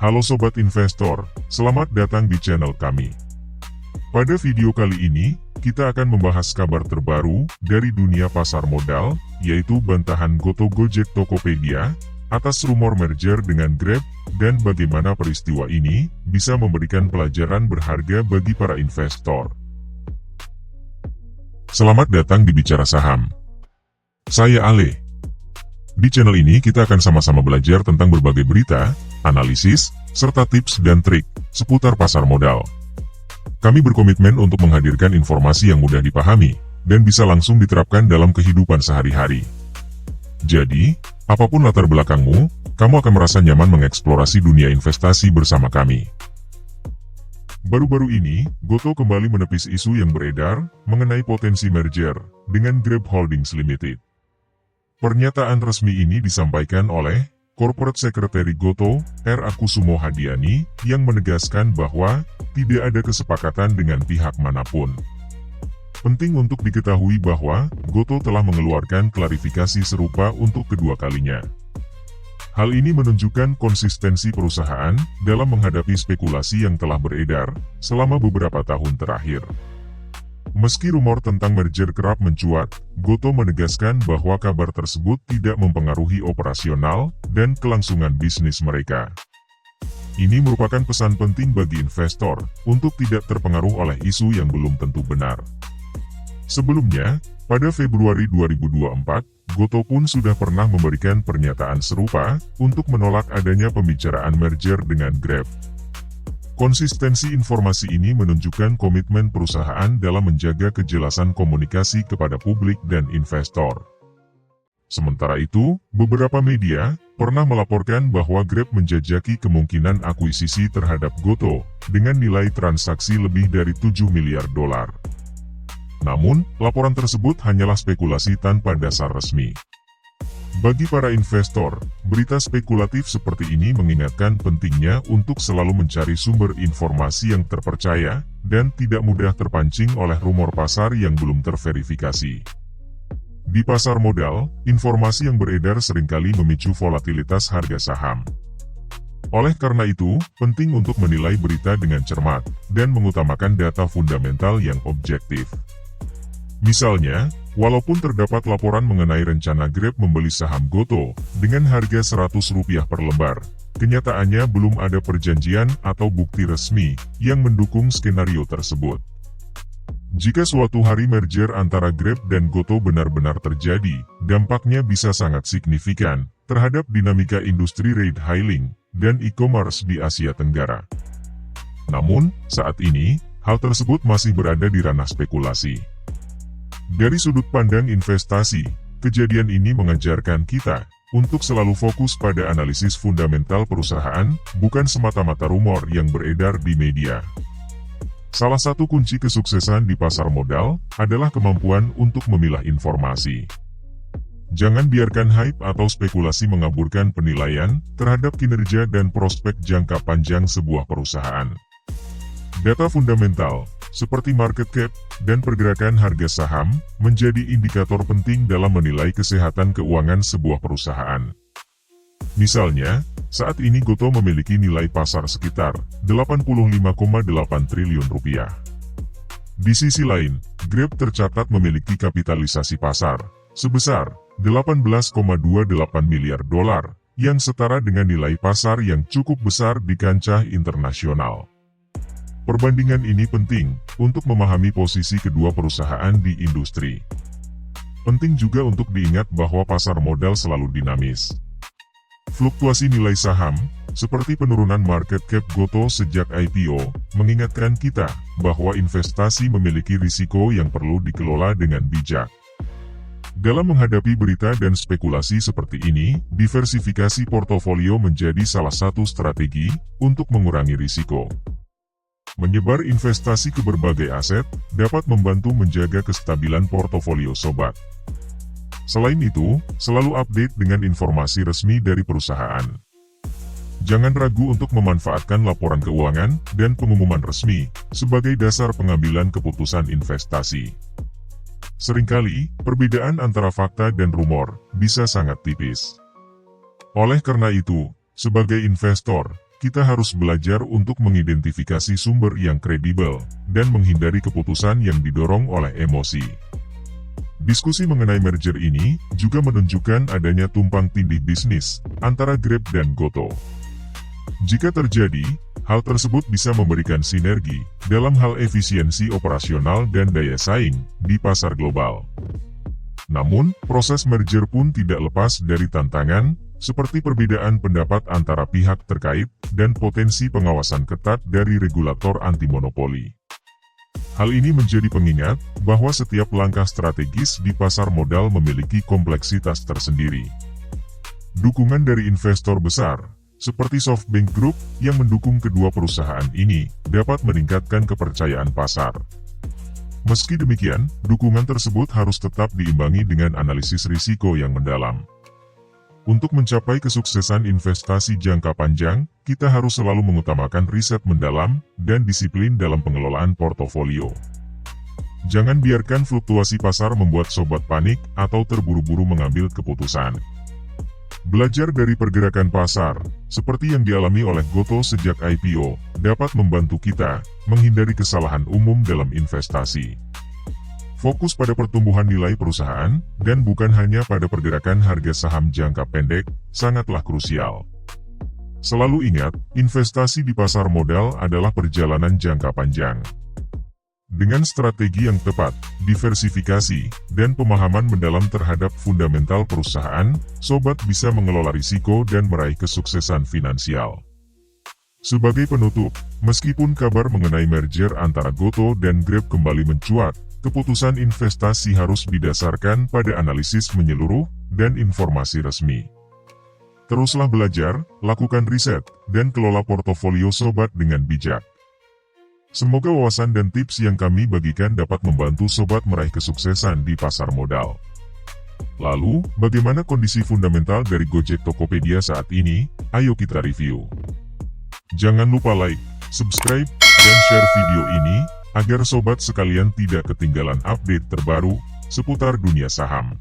Halo Sobat Investor, selamat datang di channel kami. Pada video kali ini, kita akan membahas kabar terbaru dari dunia pasar modal, yaitu bantahan Goto Gojek Tokopedia atas rumor merger dengan Grab, dan bagaimana peristiwa ini bisa memberikan pelajaran berharga bagi para investor. Selamat datang di Bicara Saham. Saya Ale. Di channel ini kita akan sama-sama belajar tentang berbagai berita, analisis, serta tips dan trik seputar pasar modal. Kami berkomitmen untuk menghadirkan informasi yang mudah dipahami dan bisa langsung diterapkan dalam kehidupan sehari-hari. Jadi, apapun latar belakangmu, kamu akan merasa nyaman mengeksplorasi dunia investasi bersama kami. Baru-baru ini, Goto kembali menepis isu yang beredar mengenai potensi merger dengan Grab Holdings Limited. Pernyataan resmi ini disampaikan oleh Corporate Secretary Goto, R. Kusumo Hadiani, yang menegaskan bahwa tidak ada kesepakatan dengan pihak manapun. Penting untuk diketahui bahwa Goto telah mengeluarkan klarifikasi serupa untuk kedua kalinya. Hal ini menunjukkan konsistensi perusahaan dalam menghadapi spekulasi yang telah beredar selama beberapa tahun terakhir. Meski rumor tentang merger kerap mencuat, Goto menegaskan bahwa kabar tersebut tidak mempengaruhi operasional dan kelangsungan bisnis mereka. Ini merupakan pesan penting bagi investor untuk tidak terpengaruh oleh isu yang belum tentu benar. Sebelumnya, pada Februari 2024, Goto pun sudah pernah memberikan pernyataan serupa untuk menolak adanya pembicaraan merger dengan Grab. Konsistensi informasi ini menunjukkan komitmen perusahaan dalam menjaga kejelasan komunikasi kepada publik dan investor. Sementara itu, beberapa media pernah melaporkan bahwa Grab menjajaki kemungkinan akuisisi terhadap Goto dengan nilai transaksi lebih dari 7 miliar dolar. Namun, laporan tersebut hanyalah spekulasi tanpa dasar resmi. Bagi para investor, berita spekulatif seperti ini mengingatkan pentingnya untuk selalu mencari sumber informasi yang terpercaya dan tidak mudah terpancing oleh rumor pasar yang belum terverifikasi. Di pasar modal, informasi yang beredar seringkali memicu volatilitas harga saham. Oleh karena itu, penting untuk menilai berita dengan cermat dan mengutamakan data fundamental yang objektif. Misalnya, walaupun terdapat laporan mengenai rencana Grab membeli saham Goto dengan harga Rp100 per lembar, kenyataannya belum ada perjanjian atau bukti resmi yang mendukung skenario tersebut. Jika suatu hari merger antara Grab dan Goto benar-benar terjadi, dampaknya bisa sangat signifikan terhadap dinamika industri ride-hailing dan e-commerce di Asia Tenggara. Namun, saat ini, hal tersebut masih berada di ranah spekulasi. Dari sudut pandang investasi, kejadian ini mengajarkan kita untuk selalu fokus pada analisis fundamental perusahaan, bukan semata-mata rumor yang beredar di media. Salah satu kunci kesuksesan di pasar modal adalah kemampuan untuk memilah informasi. Jangan biarkan hype atau spekulasi mengaburkan penilaian terhadap kinerja dan prospek jangka panjang sebuah perusahaan. Data fundamental seperti market cap dan pergerakan harga saham menjadi indikator penting dalam menilai kesehatan keuangan sebuah perusahaan. Misalnya, saat ini Goto memiliki nilai pasar sekitar Rp85,8 triliun. Di sisi lain, Grab tercatat memiliki kapitalisasi pasar sebesar Rp18,28 miliar yang setara dengan nilai pasar yang cukup besar di kancah internasional. Perbandingan ini penting untuk memahami posisi kedua perusahaan di industri. Penting juga untuk diingat bahwa pasar modal selalu dinamis. Fluktuasi nilai saham, seperti penurunan market cap Goto sejak IPO, mengingatkan kita bahwa investasi memiliki risiko yang perlu dikelola dengan bijak. Dalam menghadapi berita dan spekulasi seperti ini, diversifikasi portofolio menjadi salah satu strategi untuk mengurangi risiko. Menyebar investasi ke berbagai aset dapat membantu menjaga kestabilan portofolio sobat. Selain itu, selalu update dengan informasi resmi dari perusahaan. Jangan ragu untuk memanfaatkan laporan keuangan dan pengumuman resmi sebagai dasar pengambilan keputusan investasi. Seringkali, perbedaan antara fakta dan rumor bisa sangat tipis. Oleh karena itu, sebagai investor, kita harus belajar untuk mengidentifikasi sumber yang kredibel, dan menghindari keputusan yang didorong oleh emosi. Diskusi mengenai merger ini juga menunjukkan adanya tumpang tindih bisnis antara Grab dan Goto. Jika terjadi, hal tersebut bisa memberikan sinergi dalam hal efisiensi operasional dan daya saing di pasar global. Namun, proses merger pun tidak lepas dari tantangan, seperti perbedaan pendapat antara pihak terkait dan potensi pengawasan ketat dari regulator anti-monopoli. Hal ini menjadi pengingat bahwa setiap langkah strategis di pasar modal memiliki kompleksitas tersendiri. Dukungan dari investor besar, seperti SoftBank Group yang mendukung kedua perusahaan ini, dapat meningkatkan kepercayaan pasar. Meski demikian, dukungan tersebut harus tetap diimbangi dengan analisis risiko yang mendalam. Untuk mencapai kesuksesan investasi jangka panjang, kita harus selalu mengutamakan riset mendalam dan disiplin dalam pengelolaan portofolio. Jangan biarkan fluktuasi pasar membuat sobat panik atau terburu-buru mengambil keputusan. Belajar dari pergerakan pasar, seperti yang dialami oleh Goto sejak IPO, dapat membantu kita menghindari kesalahan umum dalam investasi. Fokus pada pertumbuhan nilai perusahaan, dan bukan hanya pada pergerakan harga saham jangka pendek, sangatlah krusial. Selalu ingat, investasi di pasar modal adalah perjalanan jangka panjang. Dengan strategi yang tepat, diversifikasi, dan pemahaman mendalam terhadap fundamental perusahaan, sobat bisa mengelola risiko dan meraih kesuksesan finansial. Sebagai penutup, meskipun kabar mengenai merger antara Goto dan Grab kembali mencuat, keputusan investasi harus didasarkan pada analisis menyeluruh dan informasi resmi. Teruslah belajar, lakukan riset, dan kelola portofolio sobat dengan bijak. Semoga wawasan dan tips yang kami bagikan dapat membantu sobat meraih kesuksesan di pasar modal. Lalu, bagaimana kondisi fundamental dari Gojek Tokopedia saat ini? Ayo kita review. Jangan lupa like, subscribe, dan share video ini, agar sobat sekalian tidak ketinggalan update terbaru seputar dunia saham.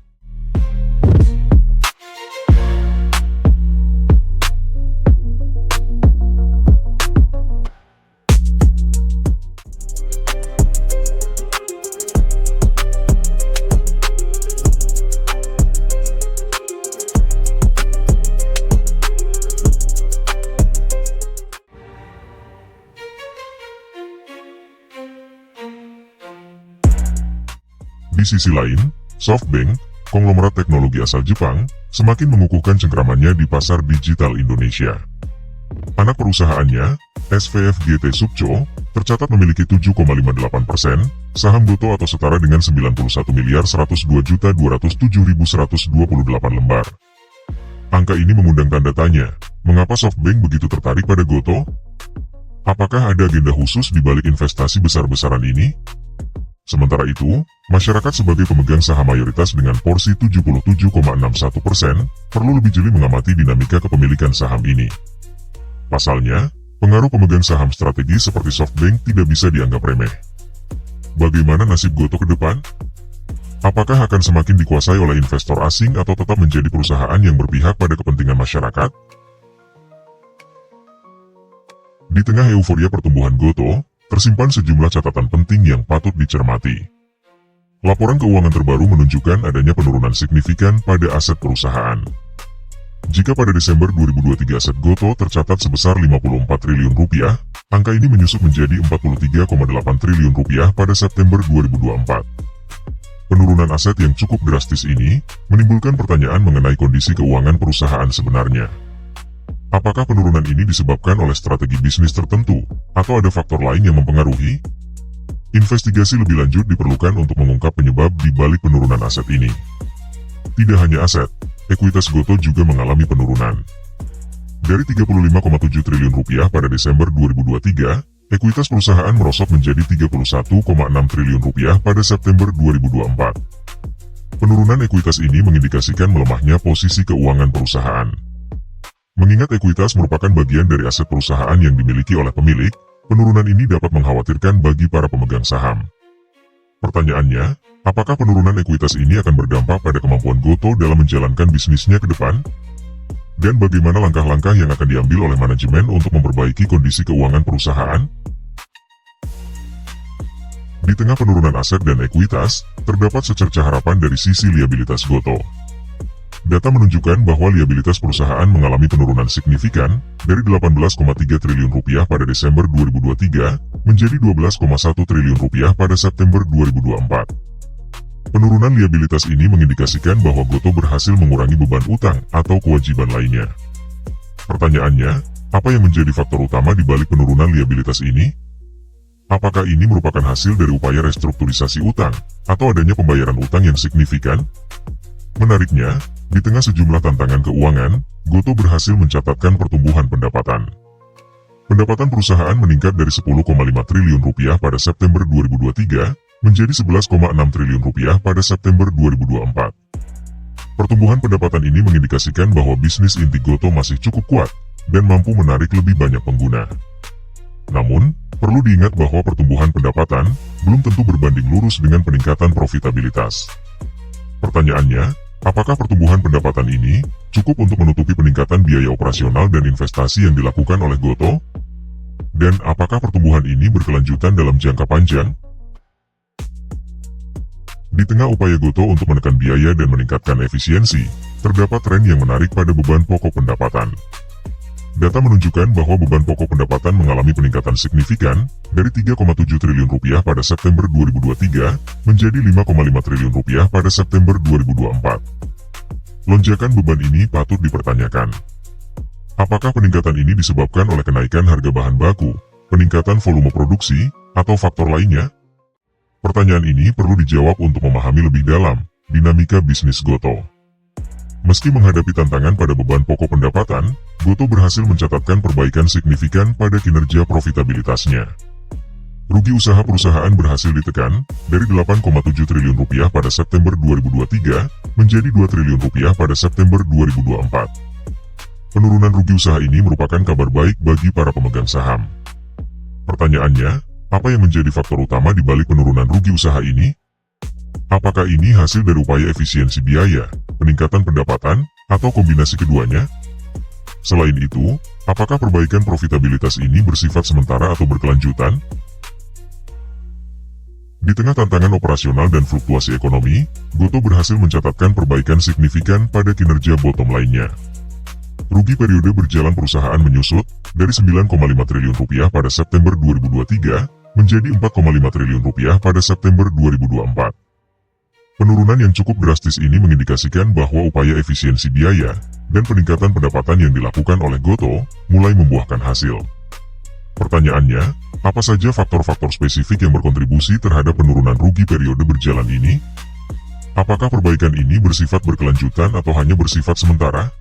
Di sisi lain, SoftBank, konglomerat teknologi asal Jepang, semakin mengukuhkan cengkramannya di pasar digital Indonesia. Anak perusahaannya, SVFGT Supco, tercatat memiliki 7,58% saham Goto atau setara dengan 91.102.207.128 lembar. Angka ini mengundang tanda tanya, mengapa SoftBank begitu tertarik pada Goto? Apakah ada agenda khusus di balik investasi besar-besaran ini? Sementara itu, masyarakat sebagai pemegang saham mayoritas dengan porsi 77,61%, perlu lebih jeli mengamati dinamika kepemilikan saham ini. Pasalnya, pengaruh pemegang saham strategis seperti SoftBank tidak bisa dianggap remeh. Bagaimana nasib Goto ke depan? Apakah akan semakin dikuasai oleh investor asing atau tetap menjadi perusahaan yang berpihak pada kepentingan masyarakat? Di tengah euforia pertumbuhan Goto, tersimpan sejumlah catatan penting yang patut dicermati. Laporan keuangan terbaru menunjukkan adanya penurunan signifikan pada aset perusahaan. Jika pada Desember 2023 aset Goto tercatat sebesar 54 triliun rupiah, angka ini menyusut menjadi 43,8 triliun rupiah pada September 2024. Penurunan aset yang cukup drastis ini menimbulkan pertanyaan mengenai kondisi keuangan perusahaan sebenarnya. Apakah penurunan ini disebabkan oleh strategi bisnis tertentu, atau ada faktor lain yang mempengaruhi? Investigasi lebih lanjut diperlukan untuk mengungkap penyebab di balik penurunan aset ini. Tidak hanya aset, ekuitas Goto juga mengalami penurunan. Dari 35,7 triliun rupiah pada Desember 2023, ekuitas perusahaan merosot menjadi 31,6 triliun rupiah pada September 2024. Penurunan ekuitas ini mengindikasikan melemahnya posisi keuangan perusahaan. Mengingat ekuitas merupakan bagian dari aset perusahaan yang dimiliki oleh pemilik, penurunan ini dapat mengkhawatirkan bagi para pemegang saham. Pertanyaannya, apakah penurunan ekuitas ini akan berdampak pada kemampuan Goto dalam menjalankan bisnisnya ke depan? Dan bagaimana langkah-langkah yang akan diambil oleh manajemen untuk memperbaiki kondisi keuangan perusahaan? Di tengah penurunan aset dan ekuitas, terdapat secerca harapan dari sisi liabilitas Gotoh. Data menunjukkan bahwa liabilitas perusahaan mengalami penurunan signifikan dari 18,3 triliun rupiah pada Desember 2023 menjadi 12,1 triliun rupiah pada September 2024. Penurunan liabilitas ini mengindikasikan bahwa Gotoh berhasil mengurangi beban utang atau kewajiban lainnya. Pertanyaannya, apa yang menjadi faktor utama di balik penurunan liabilitas ini? Apakah ini merupakan hasil dari upaya restrukturisasi utang atau adanya pembayaran utang yang signifikan? Menariknya, di tengah sejumlah tantangan keuangan, Gotoh berhasil mencatatkan pertumbuhan pendapatan. Pendapatan perusahaan meningkat dari 10,5 triliun rupiah pada September 2023 menjadi 11,6 triliun rupiah pada September 2024. Pertumbuhan pendapatan ini mengindikasikan bahwa bisnis inti Gotoh masih cukup kuat dan mampu menarik lebih banyak pengguna. Namun, perlu diingat bahwa pertumbuhan pendapatan belum tentu berbanding lurus dengan peningkatan profitabilitas. Pertanyaannya, apakah pertumbuhan pendapatan ini cukup untuk menutupi peningkatan biaya operasional dan investasi yang dilakukan oleh Gotoh? Dan apakah pertumbuhan ini berkelanjutan dalam jangka panjang? Di tengah upaya Gotoh untuk menekan biaya dan meningkatkan efisiensi, terdapat tren yang menarik pada beban pokok pendapatan. Data menunjukkan bahwa beban pokok pendapatan mengalami peningkatan signifikan dari 3,7 triliun rupiah pada September 2023 menjadi 5,5 triliun rupiah pada September 2024. Lonjakan beban ini patut dipertanyakan. Apakah peningkatan ini disebabkan oleh kenaikan harga bahan baku, peningkatan volume produksi, atau faktor lainnya? Pertanyaan ini perlu dijawab untuk memahami lebih dalam dinamika bisnis Gotoh. Meski menghadapi tantangan pada beban pokok pendapatan, Gotoh berhasil mencatatkan perbaikan signifikan pada kinerja profitabilitasnya. Rugi usaha perusahaan berhasil ditekan dari 8,7 triliun rupiah pada September 2023 menjadi 2 triliun rupiah pada September 2024. Penurunan rugi usaha ini merupakan kabar baik bagi para pemegang saham. Pertanyaannya, apa yang menjadi faktor utama di balik penurunan rugi usaha ini? Apakah ini hasil dari upaya efisiensi biaya, peningkatan pendapatan, atau kombinasi keduanya? Selain itu, apakah perbaikan profitabilitas ini bersifat sementara atau berkelanjutan? Di tengah tantangan operasional dan fluktuasi ekonomi, Gotoh berhasil mencatatkan perbaikan signifikan pada kinerja bottom lainnya. Rugi periode berjalan perusahaan menyusut dari 9,5 triliun rupiah pada September 2023 menjadi 4,5 triliun rupiah pada September 2024. Penurunan yang cukup drastis ini mengindikasikan bahwa upaya efisiensi biaya dan peningkatan pendapatan yang dilakukan oleh Gotoh mulai membuahkan hasil. Pertanyaannya, apa saja faktor-faktor spesifik yang berkontribusi terhadap penurunan rugi periode berjalan ini? Apakah perbaikan ini bersifat berkelanjutan atau hanya bersifat sementara?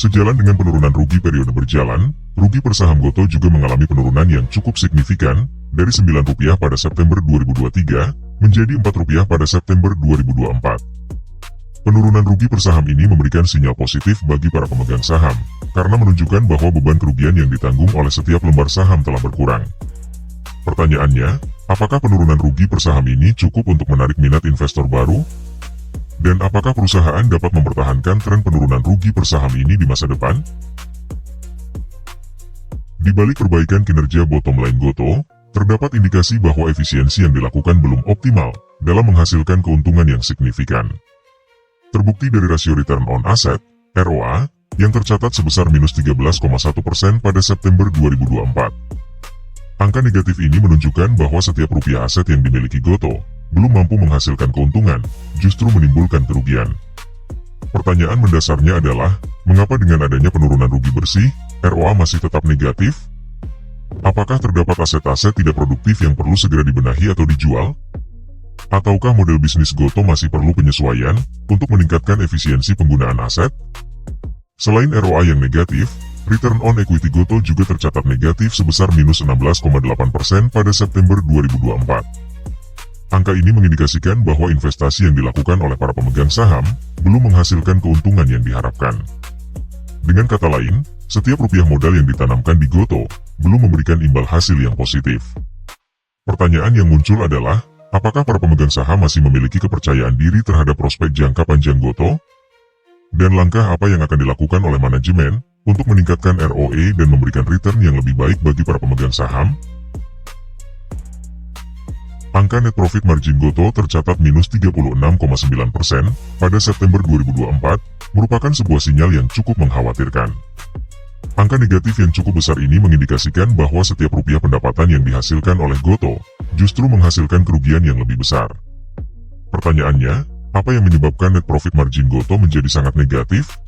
Sejalan dengan penurunan rugi periode berjalan, rugi per saham Gotoh juga mengalami penurunan yang cukup signifikan dari Rp9 pada September 2023 menjadi Rp4 pada September 2024. Penurunan rugi per saham ini memberikan sinyal positif bagi para pemegang saham, karena menunjukkan bahwa beban kerugian yang ditanggung oleh setiap lembar saham telah berkurang. Pertanyaannya, apakah penurunan rugi per saham ini cukup untuk menarik minat investor baru? Dan apakah perusahaan dapat mempertahankan tren penurunan rugi per saham ini di masa depan? Di balik perbaikan kinerja bottom line Gotoh, terdapat indikasi bahwa efisiensi yang dilakukan belum optimal dalam menghasilkan keuntungan yang signifikan. Terbukti dari rasio return on asset, ROA, yang tercatat sebesar minus 13,1% pada September 2024. Angka negatif ini menunjukkan bahwa setiap rupiah aset yang dimiliki Gotoh belum mampu menghasilkan keuntungan, justru menimbulkan kerugian. Pertanyaan mendasarnya adalah, mengapa dengan adanya penurunan rugi bersih, ROA masih tetap negatif? Apakah terdapat aset-aset tidak produktif yang perlu segera dibenahi atau dijual? Ataukah model bisnis Gotoh masih perlu penyesuaian untuk meningkatkan efisiensi penggunaan aset? Selain ROA yang negatif, return on equity Gotoh juga tercatat negatif sebesar minus 16,8% pada September 2024. Angka ini mengindikasikan bahwa investasi yang dilakukan oleh para pemegang saham belum menghasilkan keuntungan yang diharapkan. Dengan kata lain, setiap rupiah modal yang ditanamkan di Gotoh belum memberikan imbal hasil yang positif. Pertanyaan yang muncul adalah, apakah para pemegang saham masih memiliki kepercayaan diri terhadap prospek jangka panjang Gotoh? Dan langkah apa yang akan dilakukan oleh manajemen untuk meningkatkan ROE dan memberikan return yang lebih baik bagi para pemegang saham? Angka net profit margin Gotoh tercatat minus 36,9% pada September 2024, merupakan sebuah sinyal yang cukup mengkhawatirkan. Angka negatif yang cukup besar ini mengindikasikan bahwa setiap rupiah pendapatan yang dihasilkan oleh Gotoh justru menghasilkan kerugian yang lebih besar. Pertanyaannya, apa yang menyebabkan net profit margin Gotoh menjadi sangat negatif?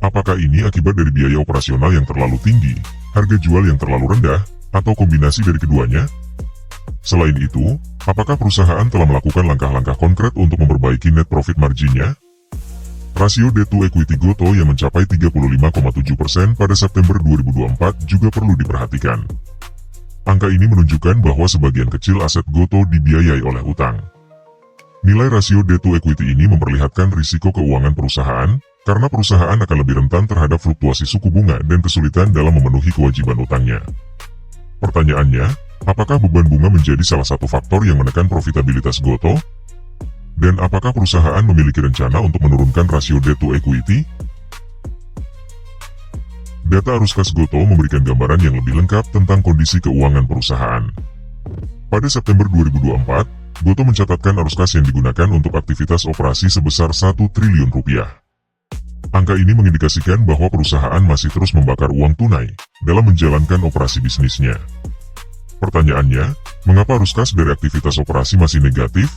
Apakah ini akibat dari biaya operasional yang terlalu tinggi, harga jual yang terlalu rendah, atau kombinasi dari keduanya? Selain itu, apakah perusahaan telah melakukan langkah-langkah konkret untuk memperbaiki net profit marginnya? Rasio debt to equity Gotoh yang mencapai 35,7% pada September 2024 juga perlu diperhatikan. Angka ini menunjukkan bahwa sebagian kecil aset Gotoh dibiayai oleh utang. Nilai rasio debt to equity ini memperlihatkan risiko keuangan perusahaan, karena perusahaan akan lebih rentan terhadap fluktuasi suku bunga dan kesulitan dalam memenuhi kewajiban utangnya. Pertanyaannya, apakah beban bunga menjadi salah satu faktor yang menekan profitabilitas Gotoh? Dan apakah perusahaan memiliki rencana untuk menurunkan rasio debt to equity? Data arus kas Gotoh memberikan gambaran yang lebih lengkap tentang kondisi keuangan perusahaan. Pada September 2024, Gotoh mencatatkan arus kas yang digunakan untuk aktivitas operasi sebesar 1 triliun rupiah. Angka ini mengindikasikan bahwa perusahaan masih terus membakar uang tunai dalam menjalankan operasi bisnisnya. Pertanyaannya, mengapa arus kas dari aktivitas operasi masih negatif?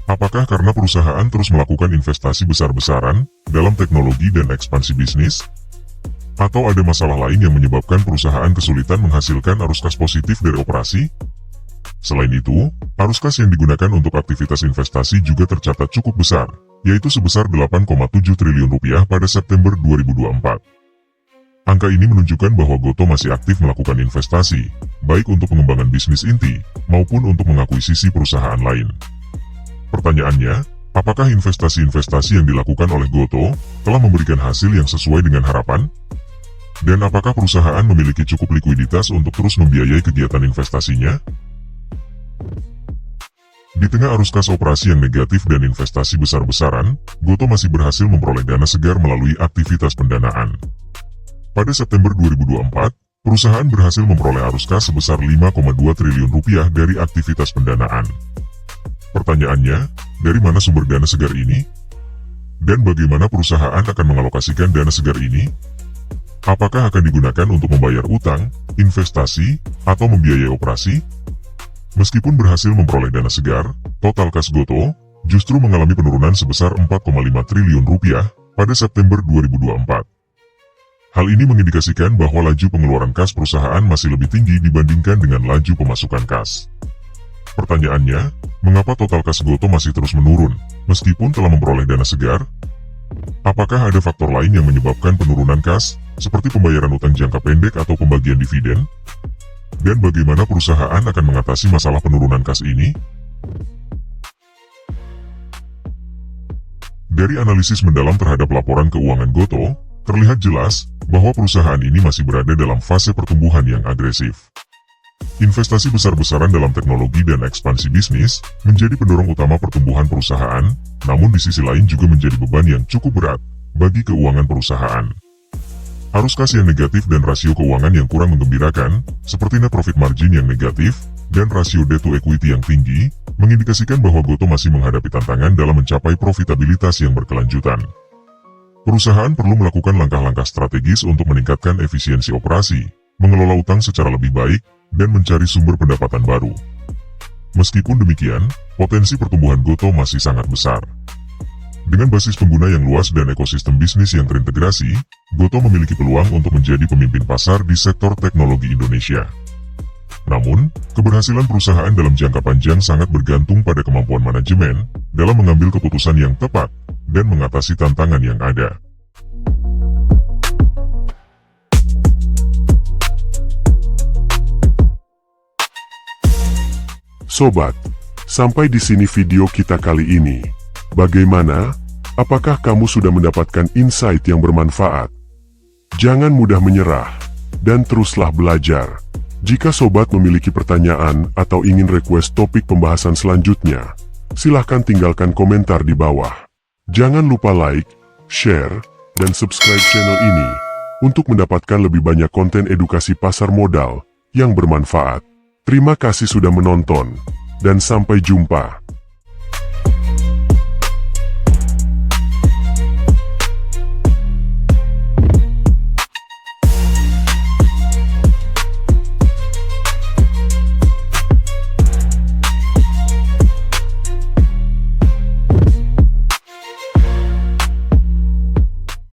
Apakah karena perusahaan terus melakukan investasi besar-besaran dalam teknologi dan ekspansi bisnis? Atau ada masalah lain yang menyebabkan perusahaan kesulitan menghasilkan arus kas positif dari operasi? Selain itu, arus kas yang digunakan untuk aktivitas investasi juga tercatat cukup besar, yaitu sebesar 8,7 triliun rupiah pada September 2024. Angka ini menunjukkan bahwa Gotoh masih aktif melakukan investasi, baik untuk pengembangan bisnis inti, maupun untuk mengakuisisi perusahaan lain. Pertanyaannya, apakah investasi-investasi yang dilakukan oleh Gotoh telah memberikan hasil yang sesuai dengan harapan? Dan apakah perusahaan memiliki cukup likuiditas untuk terus membiayai kegiatan investasinya? Di tengah arus kas operasi yang negatif dan investasi besar-besaran, Gotoh masih berhasil memperoleh dana segar melalui aktivitas pendanaan. Pada September 2024, perusahaan berhasil memperoleh arus kas sebesar 5,2 triliun rupiah dari aktivitas pendanaan. Pertanyaannya, dari mana sumber dana segar ini? Dan bagaimana perusahaan akan mengalokasikan dana segar ini? Apakah akan digunakan untuk membayar utang, investasi, atau membiayai operasi? Meskipun berhasil memperoleh dana segar, total kas Gotoh justru mengalami penurunan sebesar 4,5 triliun rupiah pada September 2024. Hal ini mengindikasikan bahwa laju pengeluaran kas perusahaan masih lebih tinggi dibandingkan dengan laju pemasukan kas. Pertanyaannya, mengapa total kas Gotoh masih terus menurun, meskipun telah memperoleh dana segar? Apakah ada faktor lain yang menyebabkan penurunan kas, seperti pembayaran utang jangka pendek atau pembagian dividen? Dan bagaimana perusahaan akan mengatasi masalah penurunan kas ini? Dari analisis mendalam terhadap laporan keuangan Gotoh, terlihat jelas bahwa perusahaan ini masih berada dalam fase pertumbuhan yang agresif. Investasi besar-besaran dalam teknologi dan ekspansi bisnis menjadi pendorong utama pertumbuhan perusahaan, namun di sisi lain juga menjadi beban yang cukup berat bagi keuangan perusahaan. Arus kas yang negatif dan rasio keuangan yang kurang menggembirakan, seperti net profit margin yang negatif, dan rasio debt to equity yang tinggi, mengindikasikan bahwa Gotoh masih menghadapi tantangan dalam mencapai profitabilitas yang berkelanjutan. Perusahaan perlu melakukan langkah-langkah strategis untuk meningkatkan efisiensi operasi, mengelola utang secara lebih baik, dan mencari sumber pendapatan baru. Meskipun demikian, potensi pertumbuhan Gotoh masih sangat besar. Dengan basis pengguna yang luas dan ekosistem bisnis yang terintegrasi, Gotoh memiliki peluang untuk menjadi pemimpin pasar di sektor teknologi Indonesia. Namun, keberhasilan perusahaan dalam jangka panjang sangat bergantung pada kemampuan manajemen dalam mengambil keputusan yang tepat dan mengatasi tantangan yang ada. Sobat, sampai di sini video kita kali ini. Bagaimana? Apakah kamu sudah mendapatkan insight yang bermanfaat? Jangan mudah menyerah, dan teruslah belajar. Jika sobat memiliki pertanyaan atau ingin request topik pembahasan selanjutnya, silahkan tinggalkan komentar di bawah. Jangan lupa like, share, dan subscribe channel ini untuk mendapatkan lebih banyak konten edukasi pasar modal yang bermanfaat. Terima kasih sudah menonton, dan sampai jumpa.